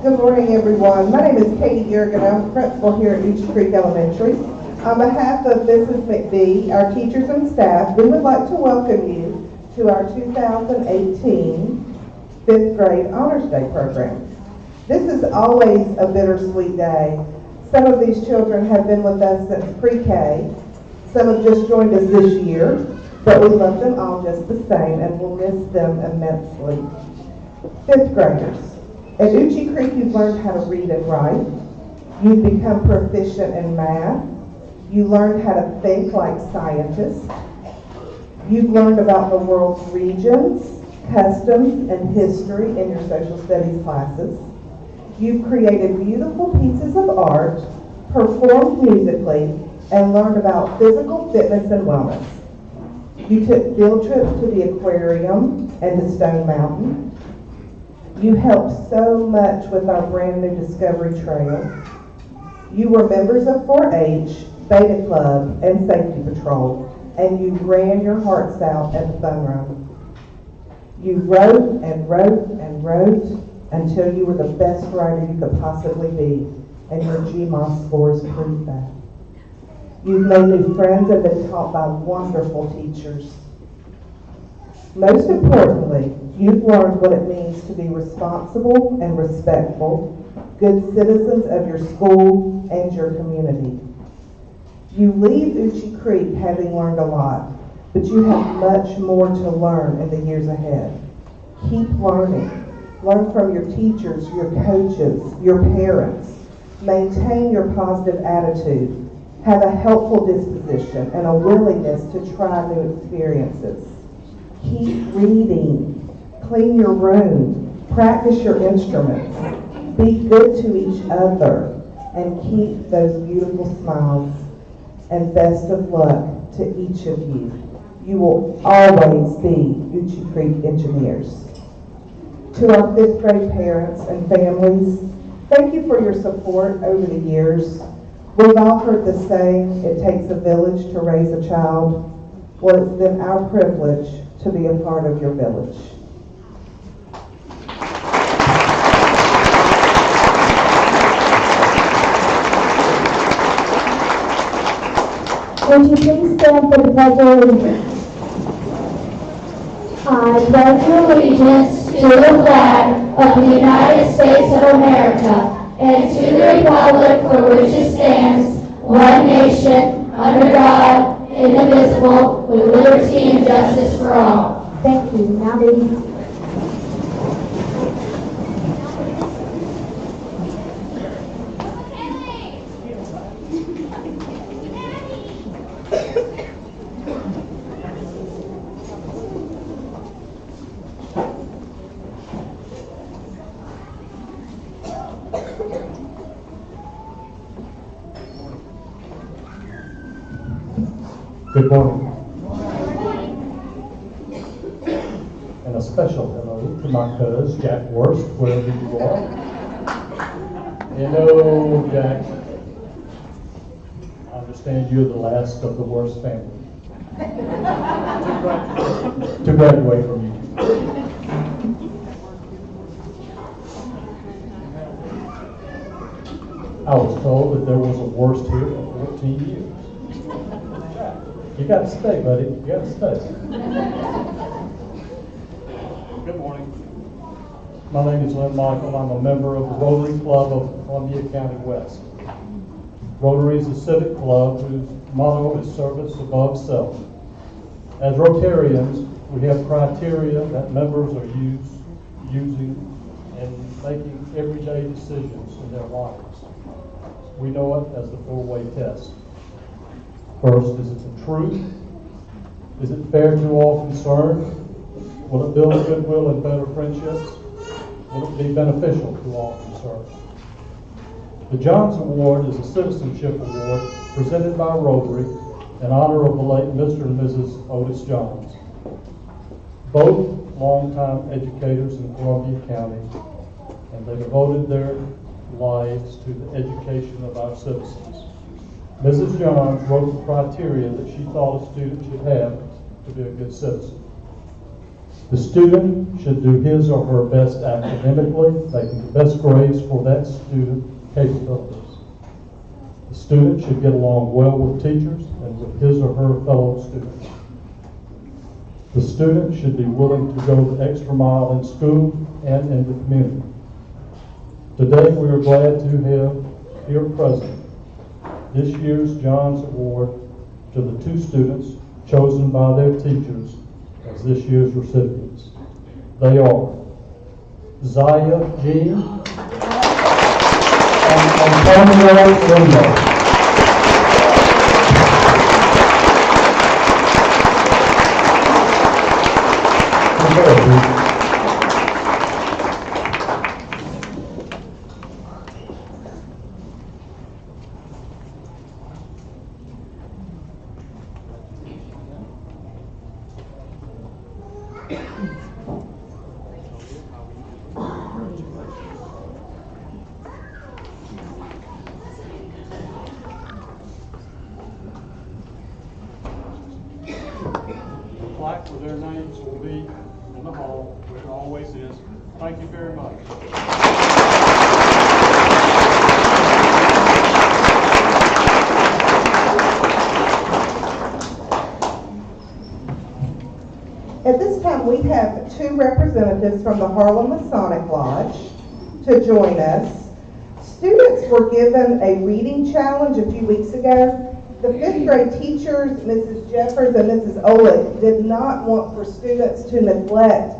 Good morning, everyone. My name is Katie Yergin. I'm principal here at Uchee Creek Elementary. On behalf of Mrs. McBee, our teachers and staff, we would like to welcome you to our 2018 fifth grade Honors Day program. This is always a bittersweet day. Some of these children have been with us since pre-K. Some have just joined us this year, but we love them all just the same and will miss them immensely. Fifth graders. At Uchee Creek, you've learned how to read and write. You've become proficient in math. You learned how to think like scientists. You've learned about the world's regions, customs and history in your social studies classes. You've created beautiful pieces of art, performed musically, and learned about physical fitness and wellness. You took field trips to the aquarium and to Stone Mountain. You helped so much with our brand new Discovery Trail. You were members of 4-H, Beta Club, and Safety Patrol, and you ran your hearts out at the fun run. You wrote and wrote and wrote until you were the best writer you could possibly be, and your GMOS scores prove that. You've made new friends and been taught by wonderful teachers. Most importantly, you've learned what it means to be responsible and respectful, good citizens of your school and your community. You leave Uchee Creek having learned a lot, but you have much more to learn in the years ahead. Keep learning. Learn from your teachers, your coaches, your parents. Maintain your positive attitude. Have a helpful disposition and a willingness to try new experiences. Keep reading. Clean your room. Practice your instruments. Be good to each other. And keep those beautiful smiles. And best of luck to each of you. You will always be Uchee Creek engineers. To our 5th grade parents and families, thank you for your support over the years. We've all heard the saying, it takes a village to raise a child. Well, it's been our privilege to be a part of your village. Would you please stand for the Pledge of Allegiance? I pledge allegiance to the flag of the United States of America and to the republic for which it stands, one nation, under God, indivisible, with liberty and justice for all. Thank you. Now, ladies. Good morning. And a special hello to my cousin, Jack Worst, wherever you are. Hello, Jack. I understand you're the last of the Worst family to graduate from you. I was told that there was a Worst here for 14 years. You got to stay, buddy. You got to stay. Good morning. My name is Lynn Michael. I'm a member of the Rotary Club of Columbia County West. Rotary is a civic club whose motto is service above self. As Rotarians, we have criteria that members are using in making everyday decisions in their lives. We know it as the 4-way test. First, is it the truth? Is it fair to all concerned? Will it build goodwill and better friendships? Will it be beneficial to all concerned? The Johns Award is a citizenship award presented by Rotary in honor of the late Mr. and Mrs. Otis Johns, both longtime educators in Columbia County, and they devoted their lives to the education of our citizens. Mrs. Johns wrote the criteria that she thought a student should have to be a good citizen. The student should do his or her best academically, making the best grades for that student's capabilities. The student should get along well with teachers and with his or her fellow students. The student should be willing to go the extra mile in school and in the community. Today we are glad to have here present this year's Johns Award to the 2 students chosen by their teachers as this year's recipients. They are Zaya Jean and Antonio Ringo. Congratulations. The plaque with their names will be in the hall, where it always is. Thank you very much. At this time, we have two representatives from the Harlem Masonic Lodge to join us. Students were given a reading challenge a few weeks ago. The 5th grade teachers, Mrs. Jeffers and Mrs. Olick, did not want for students to neglect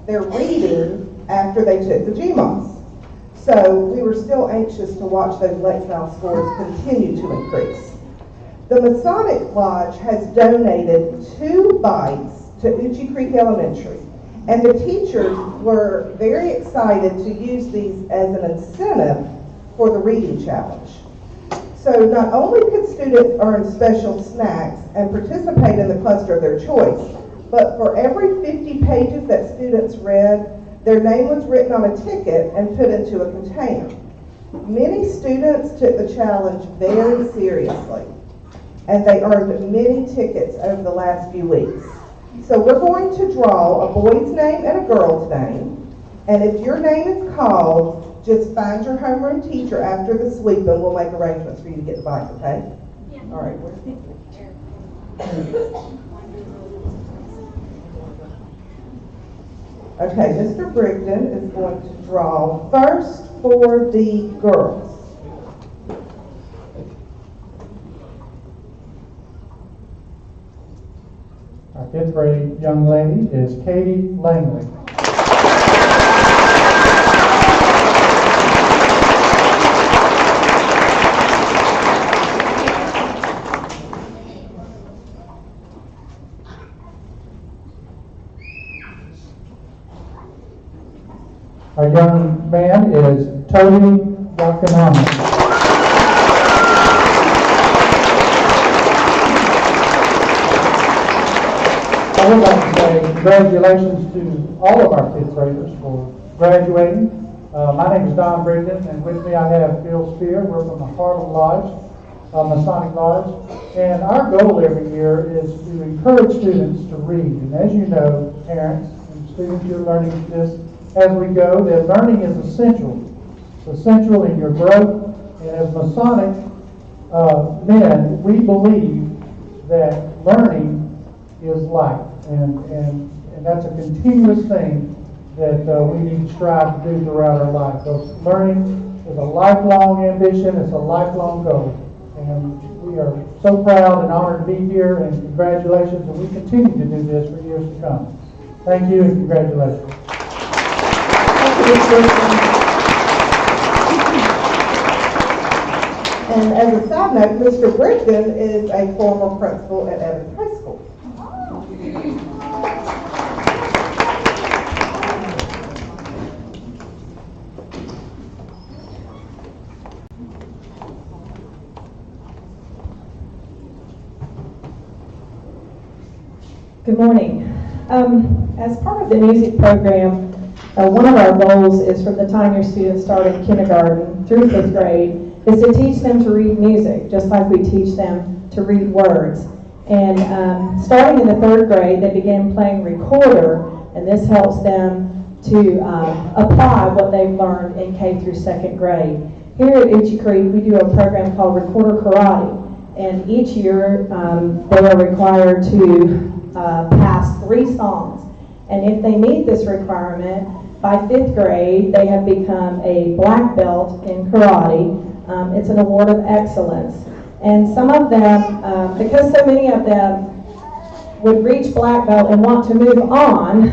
their reading after they took the GMOS. So we were still anxious to watch those Lexile scores continue to increase. The Masonic Lodge has donated 2 bikes to Uchi Creek Elementary, and the teachers were very excited to use these as an incentive for the reading challenge. So not only could students earn special snacks and participate in the cluster of their choice, but for every 50 pages that students read, their name was written on a ticket and put into a container. Many students took the challenge very seriously, and they earned many tickets over the last few weeks. So we're going to draw a boy's name and a girl's name, and if your name is called, just find your homeroom teacher after the sweep and we'll make arrangements for you to get the bike, okay? Yeah. All right. Okay, Mr. Brigden is going to draw first for the girls. Our 5th grade young lady is Katie Langley. Our young man is Tony Yakanami. I would like to say congratulations to all of our 5th graders for graduating. My name is Don Brigden, and with me I have Bill Spear. We're from the Harlem Lodge, Masonic Lodge. And our goal every year is to encourage students to read. And as you know, parents and students, you're learning this as we go, that learning is essential. It's essential in your growth. And as Masonic men, we believe that learning is life. And that's a continuous thing that we need to strive to do throughout our life. So learning is a lifelong ambition. It's a lifelong goal. And we are so proud and honored to be here, and congratulations. And we continue to do this for years to come. Thank you and congratulations. And as a side note, Mr. Brigden is a former principal at Evans High School. Good morning. As part of the music program, one of our goals is from the time your students start in kindergarten through 5th grade is to teach them to read music, just like we teach them to read words. And starting in the 3rd grade, they begin playing recorder, and this helps them to apply what they've learned in K through 2nd grade. Here at Uchi Creek, we do a program called Recorder Karate, and each year they are required to pass 3 songs. And if they meet this requirement, by 5th grade, they have become a black belt in karate. It's an award of excellence. And some of them, because so many of them would reach black belt and want to move on,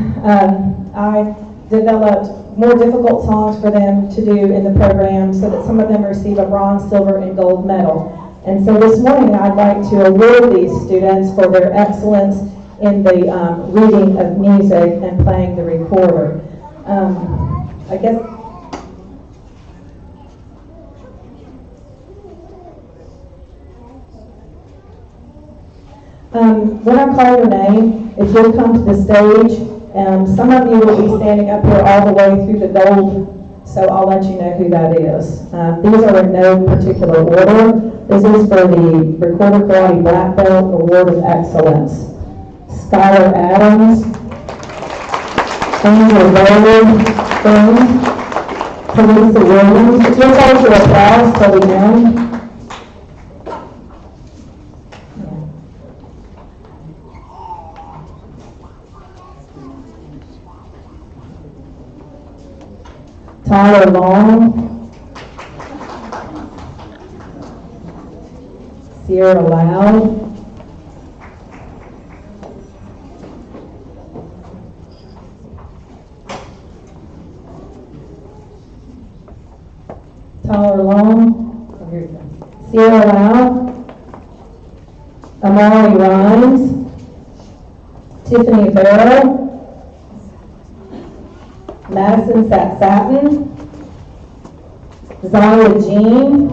I developed more difficult songs for them to do in the program so that some of them receive a bronze, silver, and gold medal. And so this morning, I'd like to award these students for their excellence in the reading of music and playing the recorder. I guess when I call your name, if you'll come to the stage, Some of you will be standing up here all the way through the gold, so I'll let you know who that is. These are in no particular order. This is for the Recorder Karate Black Belt Award of Excellence. Skylar Adams, Angel Raymond, Teresa Williams. If you'll hold your applause till the end. Tyler Long, Sierra Loud, Tyler Long, oh, here you go. Sierra Loud, Amari Rhymes, Tiffany Barrow, Madison Satin, Zaya Jean,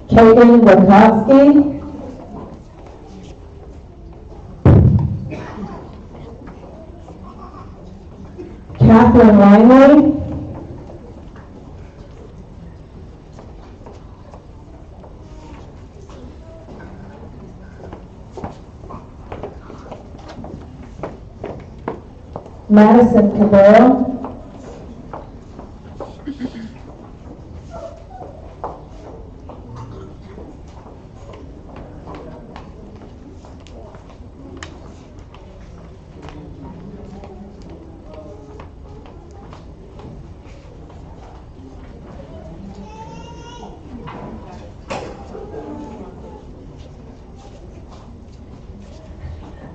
Kagan Rakowski, Catherine Langley, Madison Cabral,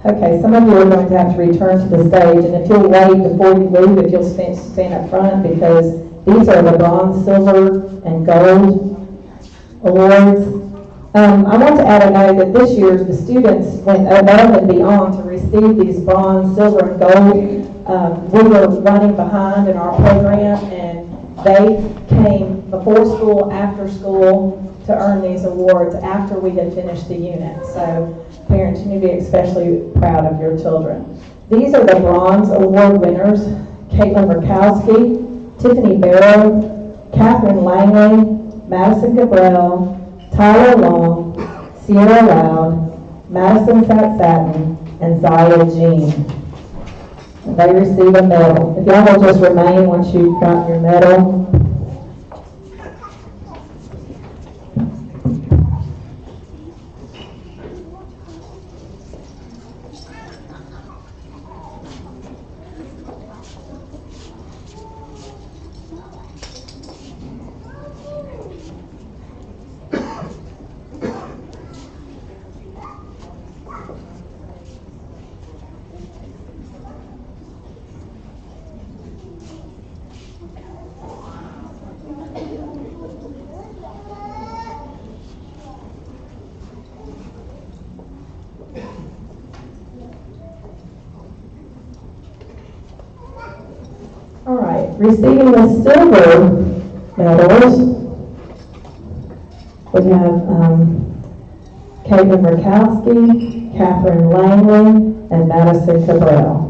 Okay, some of you are going to have to return to the stage, and if you'll wait before you leave, if you'll stand up front, because these are the bronze, silver, and gold awards. I want to add a note that this year the students went above and beyond to receive these bronze, silver, and gold. We were running behind in our program, and they came before school, after school, to earn these awards after we had finished the unit. So parents, you need to be especially proud of your children. These are the bronze award winners: Caitlin Rakowski, Tiffany Barrow, Catherine Langley, Madison Cabral, Tyler Long, Sierra Loud, Madison Satin, and Zaya Jean. And they receive a medal. If y'all will just remain once you've got your medal. All right, receiving the silver medals, we have Caitlin Rakowski, Catherine Langley, and Madison Cabral.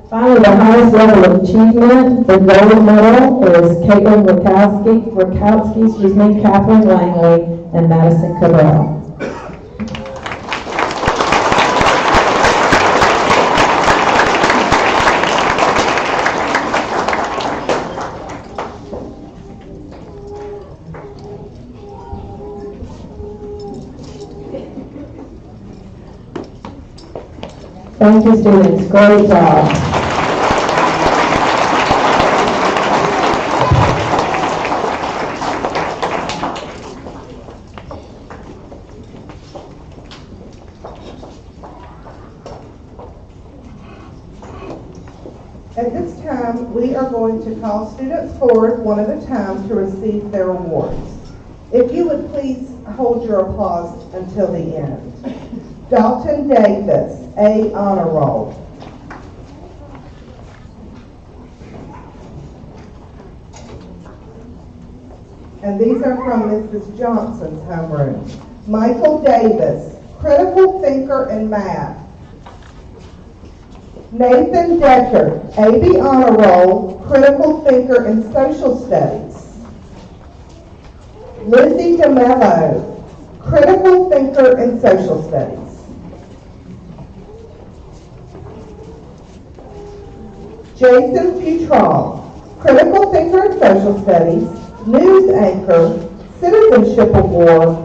Finally, the highest level of achievement, the gold medal, is Caitlin Rakowski, Catherine Langley, and Madison Cabral. Thank you, students. Great job. At this time, we are going to call students forward one at a time to receive their awards. If you would please hold your applause until the end. Dalton Davis, A Honor Roll. And these are from Mrs. Johnson's homeroom. Michael Davis, critical thinker in math. Nathan Decker, AB Honor Roll, critical thinker in social studies. Lizzie DeMello, critical thinker in social studies. Jason Futrall, critical thinker in social studies, news anchor, citizenship award,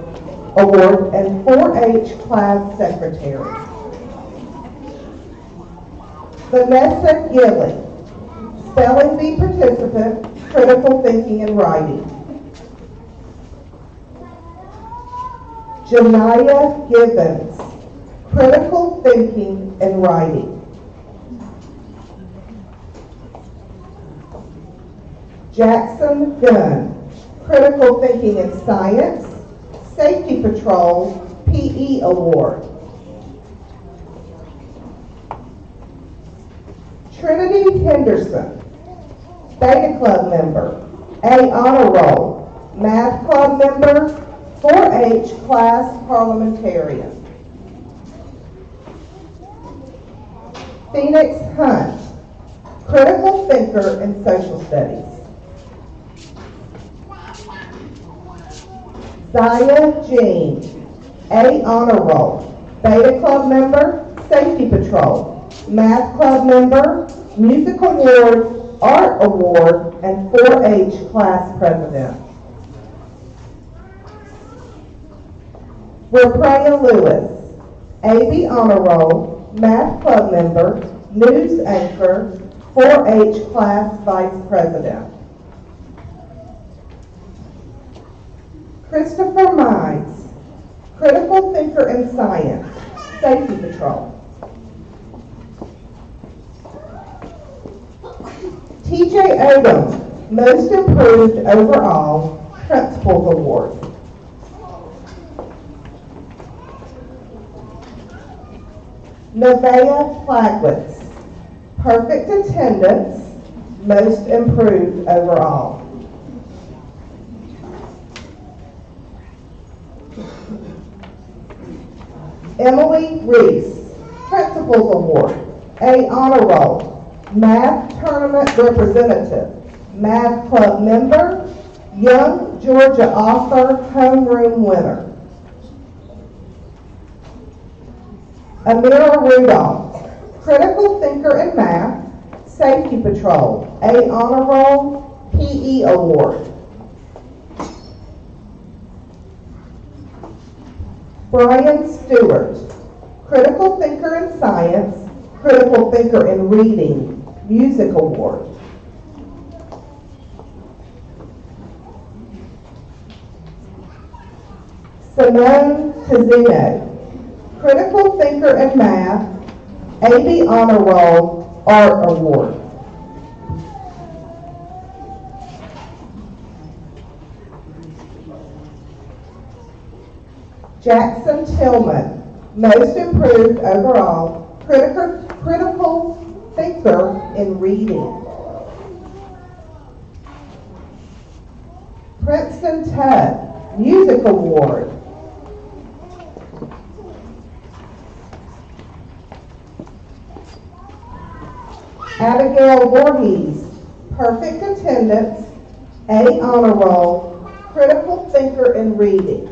and 4-H class secretary. Vanessa Gilly, spelling bee participant, critical thinking and writing. Janiyah Gibbons, critical thinking and writing. Jackson Gunn, critical thinking and science, safety patrol, PE award. Trinity Henderson, Beta Club member, A honor roll, Math Club member, 4-H class parliamentarian. Phoenix Hunt, critical thinker in social studies. Zaya Jean, A honor roll, Beta Club member, safety patrol, Math Club member, music award, art award, and 4-H class president. Raprea Lewis, AB honor roll, Math Club member, news anchor, 4-H class vice president. Christopher Mize, critical thinker in science, safety patrol. TJ Odom, most improved overall, principals award. Nevaeh Flagwitz, perfect attendance, most improved overall. Emily Reese, Principals Award, A honor roll, Math Tournament Representative, Math Club member, Young Georgia Author Homeroom winner. Amira Rudolph, Critical Thinker in Math, Safety Patrol, A honor roll, PE Award. Brian Stewart, Critical Thinker in Science, Critical Thinker in Reading, Music Award. Simone Tizino, Critical Thinker in Math, AB Honor Roll, Art Award. Jackson Tillman, most improved overall, critical thinker in reading. Princeton Tudd, Music Award. Abigail Voorhees, perfect attendance, A honor roll, critical thinker in reading.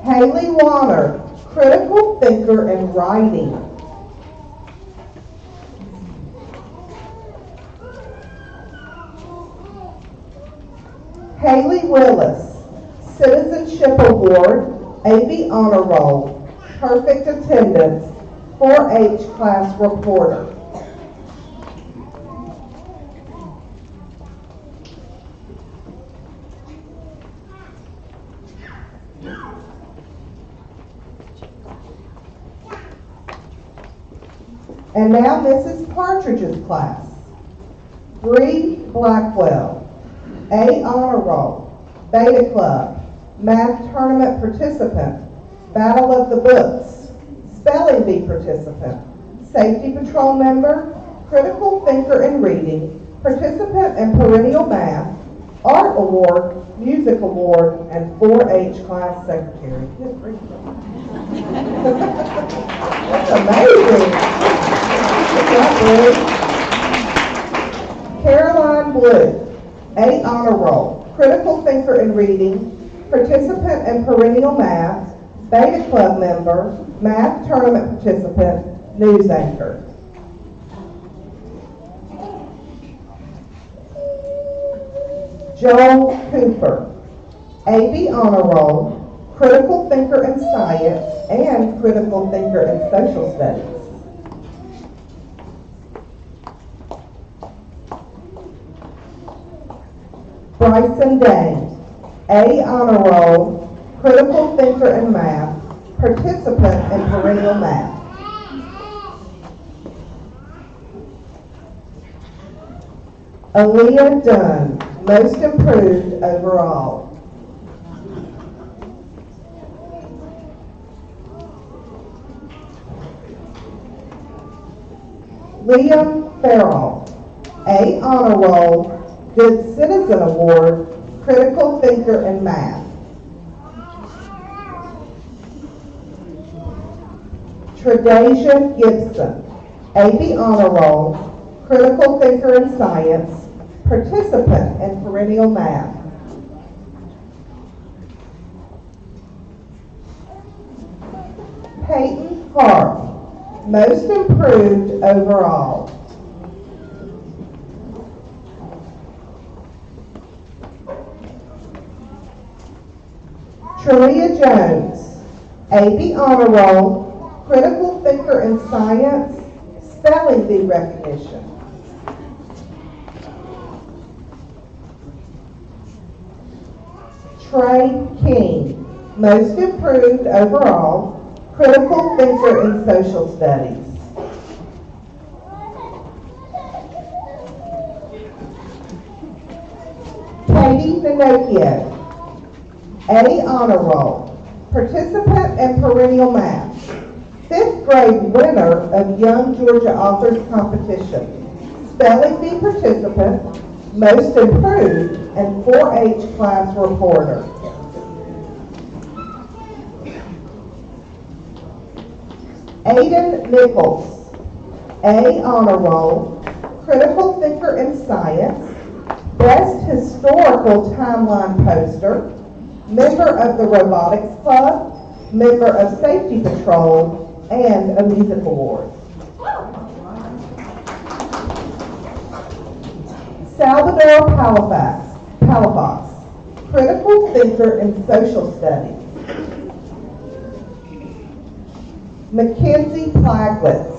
Haley Warner, critical thinker in writing. Haley Willis, Citizenship Award, AB Honor Roll, perfect attendance, 4-H class reporter. And now Mrs. Partridge's class. Bree Blackwell, A honor roll, Beta Club, Math Tournament participant, Battle of the Books, Spelling Bee participant, Safety Patrol member, Critical Thinker in Reading, Participant in Perennial Math, Art Award, Music Award, and 4-H Class Secretary. Good grief. That's amazing. Good job, Blue. Caroline Blue, A Honor Roll, Critical Thinker in Reading, Participant in Perennial Math, Beta Club member, Math Tournament participant, News anchor. Joel Cooper, AB Honor Roll, Critical Thinker in Science and Critical Thinker in Social Studies. Bryson Dane, A Honor Roll, Critical Thinker in Math, Participant in Perennial Math. Aaliyah Dunn, Most Improved Overall. Liam Farrell, A Honor Roll, Good Citizen Award, Critical Thinker in Math. Tredasia Gibson, AB Honor Roll, Critical Thinker in Science, Participant in Perennial Math. Peyton Hart, Most Improved Overall. Taria Jones, AB Honor Roll, Critical Thinker in Science, Spelling Bee Recognition. Trey King, Most Improved Overall, Critical Thinker in Social Studies. Katie Finocchio, A Honor Roll, Participant in Perennial Math, 5th grade winner of Young Georgia Authors Competition, Spelling Bee participant, Most Improved, and 4-H class reporter. Aiden Nichols, A Honor Roll, Critical Thinker in Science, Best Historical Timeline Poster, member of the Robotics Club, member of Safety Patrol, and a music award. Salvador Palafox, Critical Thinker in Social Studies. Mackenzie Plaglitz,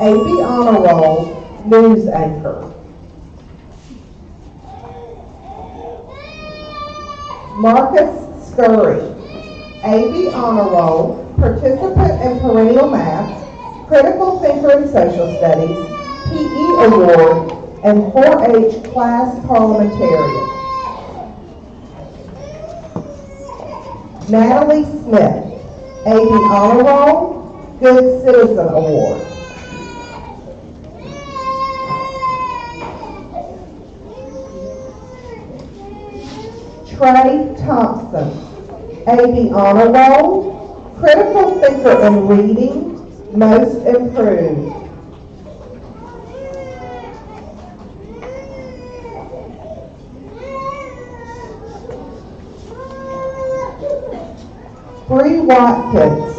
AB Honor Roll, News Anchor. Marcus Scurry, AB Honor Roll, Participant in Perennial Math, Critical Thinker in Social Studies, PE Award, and 4-H Class Parliamentarian. Natalie Smith, AB Honor Roll, Good Citizen Award. Trey Thompson, AB Honor Roll, Critical Thinker in Reading, Most Improved. Bree Watkins,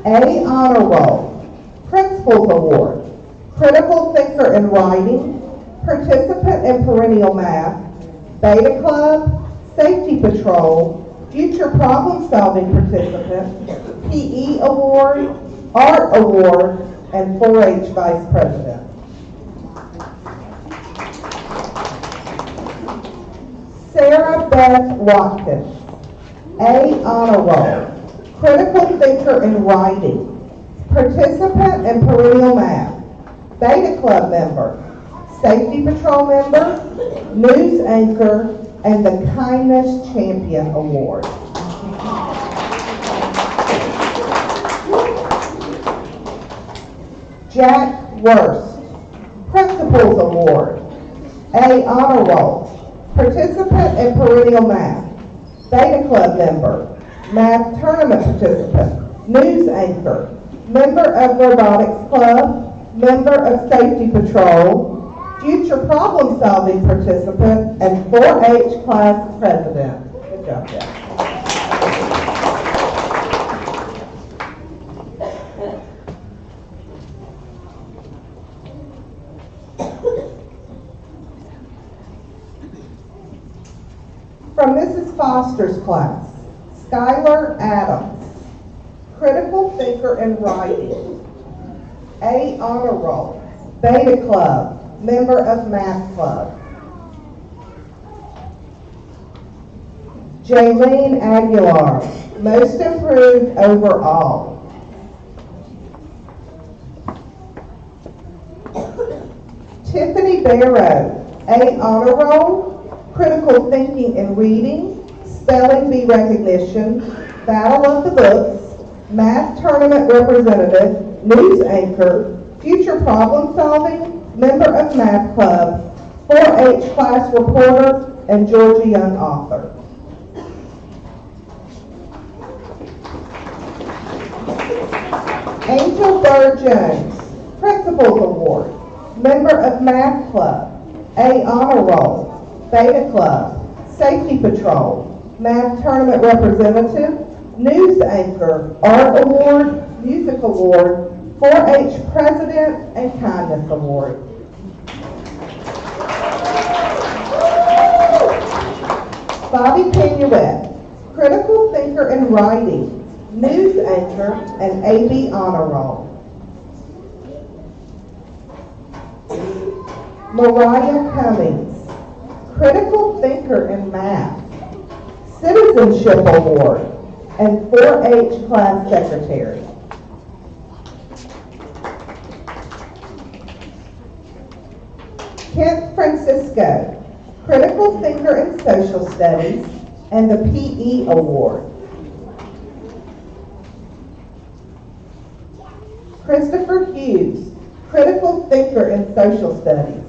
A Honor Roll, Principals Award, Critical Thinker in Writing, Participant in Perennial Math, Beta Club, Safety Patrol, Future Problem Solving Participant, PE Award, Art Award, and 4-H Vice President. Sarah Beth Watkins, A Honor Roll, Critical Thinker in Writing, Participant in Perennial Math, Beta Club member, Safety Patrol member, News Anchor, and the Kindness Champion Award. Jack Worst, Principals Award. A, Honor Roll, Participant in Perennial Math, Beta Club member, Math Tournament participant, News Anchor, Member of Robotics Club, Member of Safety Patrol, Future Problem Solving participant, and 4-H class president. Good job, Jeff. From Mrs. Foster's class, Skylar Adams, Critical Thinker in Writing, A, Honor Roll, Beta Club, Member of Math Club. Jaylene Aguilar, Most Improved Overall. Tiffany Barrow, A, Honor Roll, Critical Thinking and Reading, Spelling Bee Recognition, Battle of the Books, Math Tournament Representative, News Anchor, Future Problem Solving, Member of Math Club, 4-H Class Reporter, and Georgia Young Author. Angel Burr Jones, Principals Award, Member of Math Club, A, Honor Roll, Beta Club, Safety Patrol, Math Tournament Representative, News Anchor, Art Award, Music Award, 4-H President, and Kindness Award. Bobby Pinuet, Critical Thinker in Writing, News Anchor, and AB Honor Roll. Mariah Cummings, Critical Thinker in Math, Citizenship Award, and 4-H Class Secretary. Kent Francisco, Critical Thinker in Social Studies, and the PE Award. Christopher Hughes, Critical Thinker in Social Studies.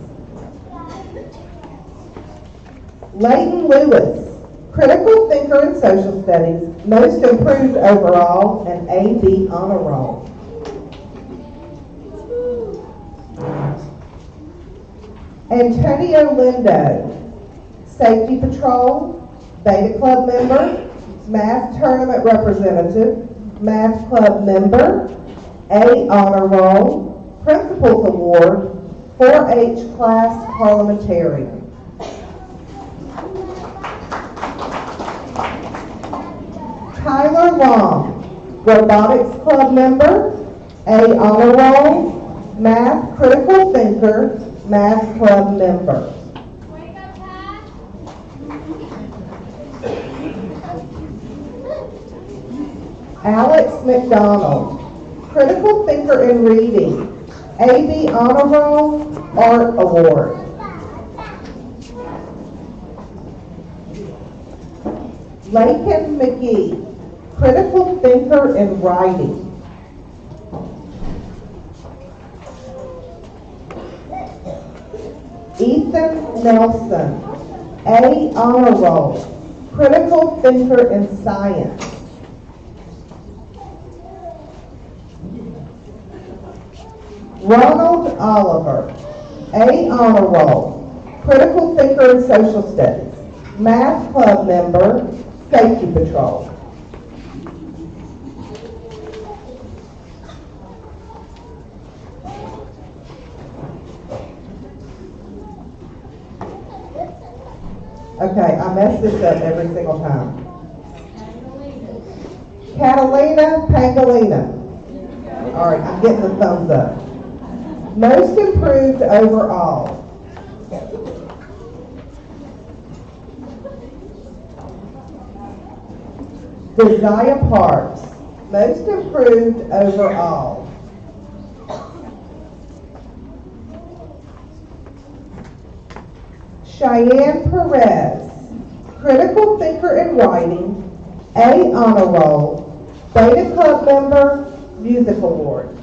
Leighton Lewis, Critical Thinker in Social Studies, Most Improved Overall, and AB Honor Roll. Antonio Lindo, Safety Patrol, Beta Club member, Math Tournament Representative, Math Club member, A, Honor Roll, Principals Award, 4-H Class Parliamentarian. Tyler Long, Robotics Club member, A, Honor Roll, Math Critical Thinker, Math Club member. Wake up, Pat. Alex McDonald, Critical Thinker in Reading, AB Honor Roll, Art Award. Lakin McGee, Critical Thinker in Writing. Ethan Nelson, A, Honor Roll, Critical Thinker in Science. Ronald Oliver, A, Honor Roll, Critical Thinker in Social Studies, Math Club member, Safety Patrol. Okay, I mess this up every single time. Catalina Pangolina. All right, I'm getting the thumbs up. Most Improved Overall. Desire Parks, Most Improved Overall. Cheyenne Perez, Critical Thinker in Writing, A, Honor Roll, Beta Club member, Music Award.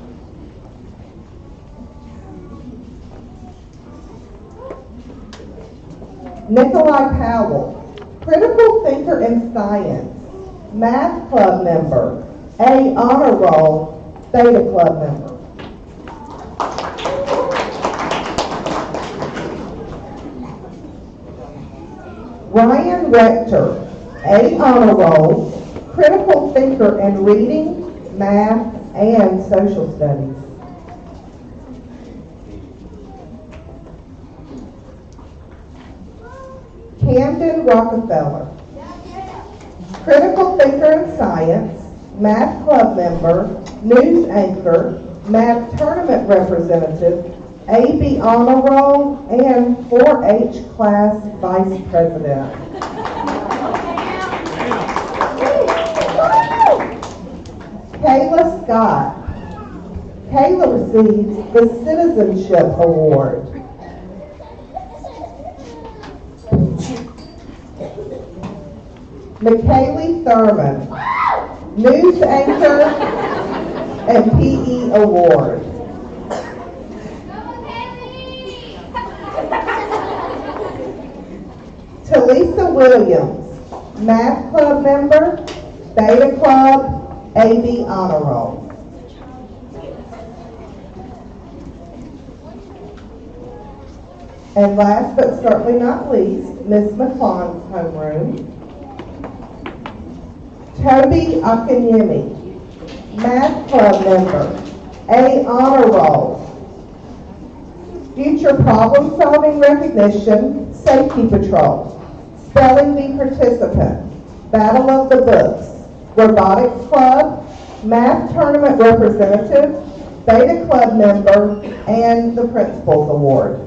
Nikolai Powell, critical thinker in science, math club member, A honor roll, Beta club member. Ryan Rector, A honor roll, critical thinker in reading, math, and social studies. Camden Rockefeller, critical thinker in science, math club member, news anchor, math tournament representative, AB honor roll, and 4-H class vice president. Kayla Scott. Kayla receives the Citizenship Award. McKaylee Thurman, news anchor and PE award. Talisa Williams, math club member, Beta club, AB honor roll. And last but certainly not least, Miss McClon's homeroom. Toby Akinyemi, math club member, A honor roll. Future problem solving recognition, safety patrol. Spelling bee participant, Battle of the Books, Robotics Club, Math Tournament Representative, Beta Club member, and the Principal's Award.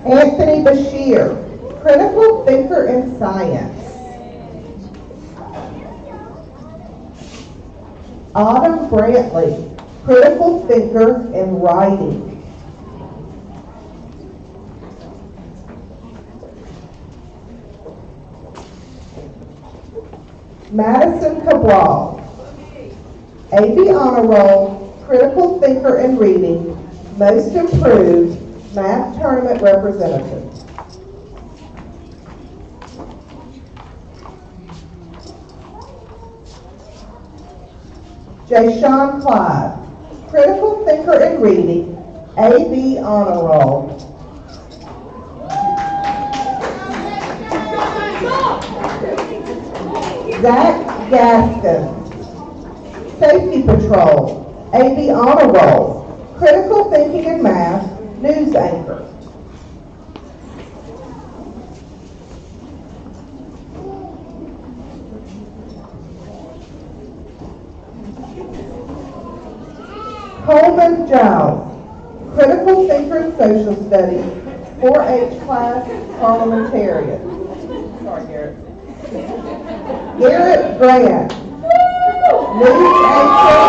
Anthony Bashir, critical thinker in science. Autumn Brantley, critical thinker in writing. Madison Cabral, AB honor roll, critical thinker in reading, most improved, math tournament representative. Jayshawn Clyde, critical thinker in reading, AB honor roll. Zach Gaskin, safety patrol, AB honor roll, critical thinking in math, news anchor. Coleman Giles, critical thinker in social studies, 4-H class parliamentarian. Sorry, Garrett. Garrett Grant, news anchor,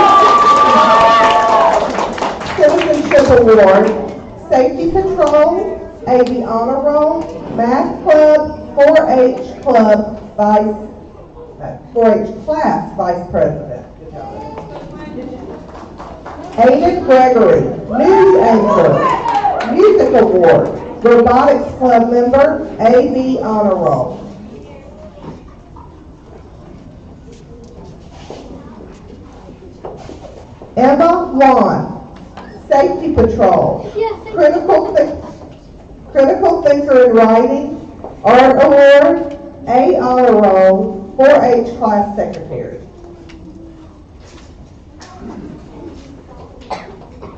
Citizenship Award, safety patrol, AB honor roll, math club, 4-H club 4-H class vice president. Good job. Aiden Gregory, news anchor, music award, robotics club member, AB honor roll. Emma Wan, safety patrol, critical thinker in writing, art award, A honor roll, 4-H class secretary.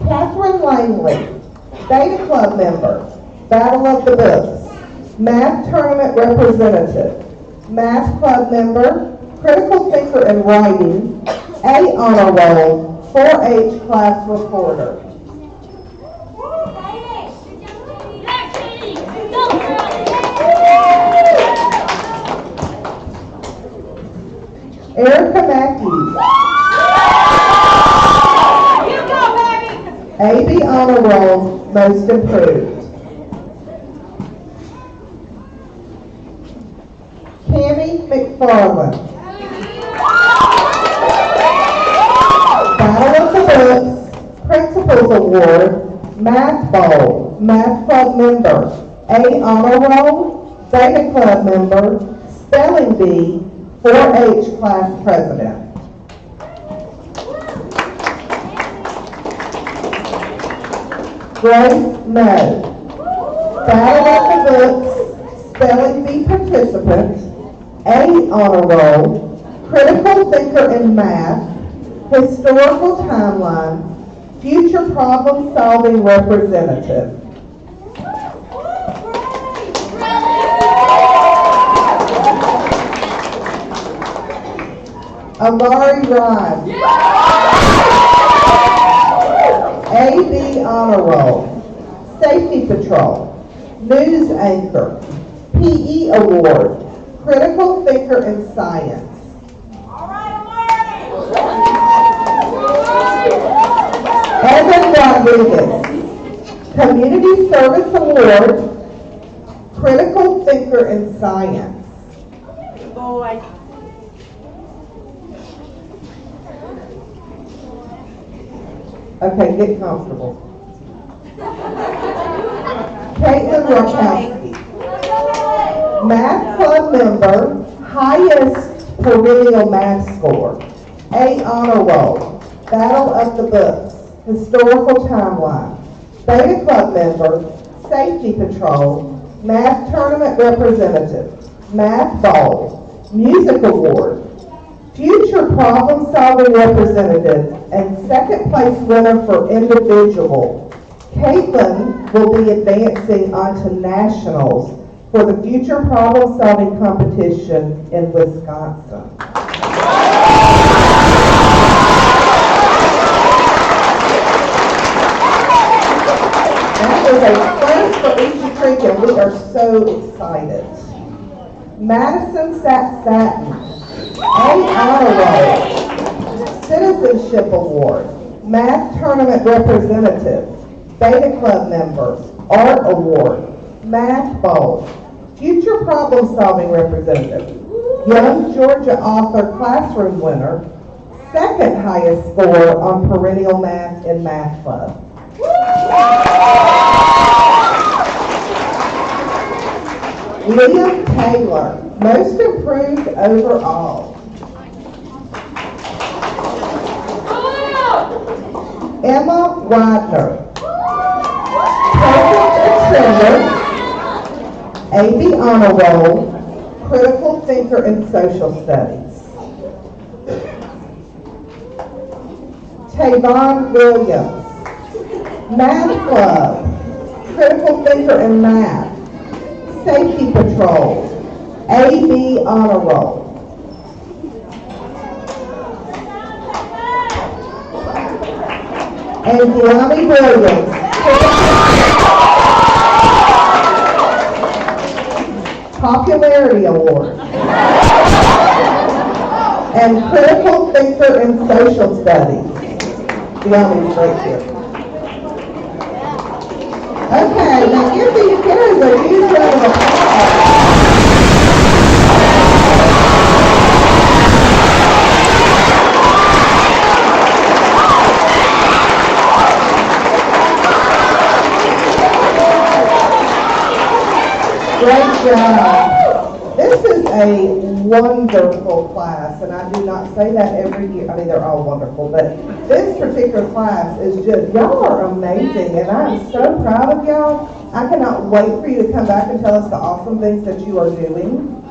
Catherine Langley, Beta Club member, Battle of the Books, Math Tournament representative, Math Club member, critical thinker in writing, A honor roll, 4-H class reporter. Erica Matthews, AB honor roll, most improved. Tammy McFarland, Battle of the Books, Principal's Award, Math Bowl, Math Club member, A Honor Roll, Beta Club member, Spelling Bee, 4-H class president. Grace No, Battle of the Books, Spelling Bee participant, A Honor Roll, Critical Thinker in Math, Historical Timeline, Future Problem Solving Representative. Amari Rhymes, AB Honor Roll, Safety Patrol, News Anchor, PE Award, Critical Thinker in Science. Evan Rodriguez, Community Service Award, Critical Thinker in Science. Okay, get comfortable. Caitlin Rakowski, Math Club member, highest perennial math score, A Honor Roll, Battle of the Books, Historical Timeline, Beta Club member, Safety Patrol, Math Tournament Representative, Math Bowl, Music Award, Future Problem Solving Representative, and second place winner for individual. Caitlin will be advancing onto nationals for the Future Problem Solving competition in Wisconsin. That is a first for Easy Creek, and we are so excited. Madison Satin, A Honor Roll, Citizenship Award, Math Tournament Representative, Beta Club member, Art Award, Math Bowl, Future Problem Solving Representative, Young Georgia Author Classroom winner, second highest score on perennial math in Math Club. Liam Taylor, most improved overall. Emma Widener, perfect attender, AB Honor Roll, critical thinker in social studies. Tavon Williams, Math Club, critical thinker in math, Safety Patrol, AB Honor Roll. And Deani Williams, Popularity Award. And Critical Thinker in Social Studies. Deani's right here. Okay, now give these kids a huge round of applause. Great job. This is a wonderful class, and I do not say that every year. I mean, they're all wonderful, but this particular class is just, y'all are amazing, and I'm so proud of y'all. I cannot wait for you to come back and tell us the awesome things that you are doing.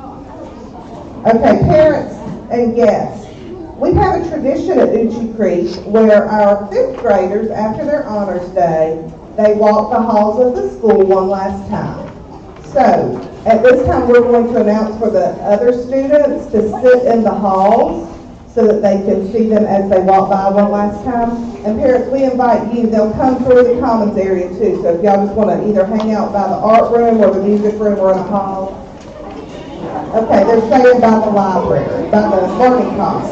Okay, parents and guests, we have a tradition at Uchee Creek where our 5th graders, after their honors day, they walk the halls of the school one last time. So, at this time, we're going to announce for the other students to sit in the halls so that they can see them as they walk by one last time. And parents, we invite you, they'll come through the commons area too. So if y'all just want to either hang out by the art room or the music room or in the hall. Okay, they're staying by the library, by the learning commons.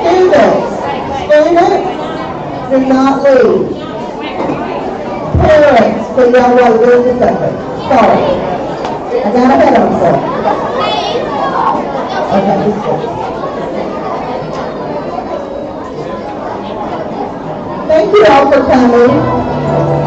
Students, do not leave. Parents, so y'all wait just a second. Sorry. I got ahead of myself. Okay, this is Thank you all for coming.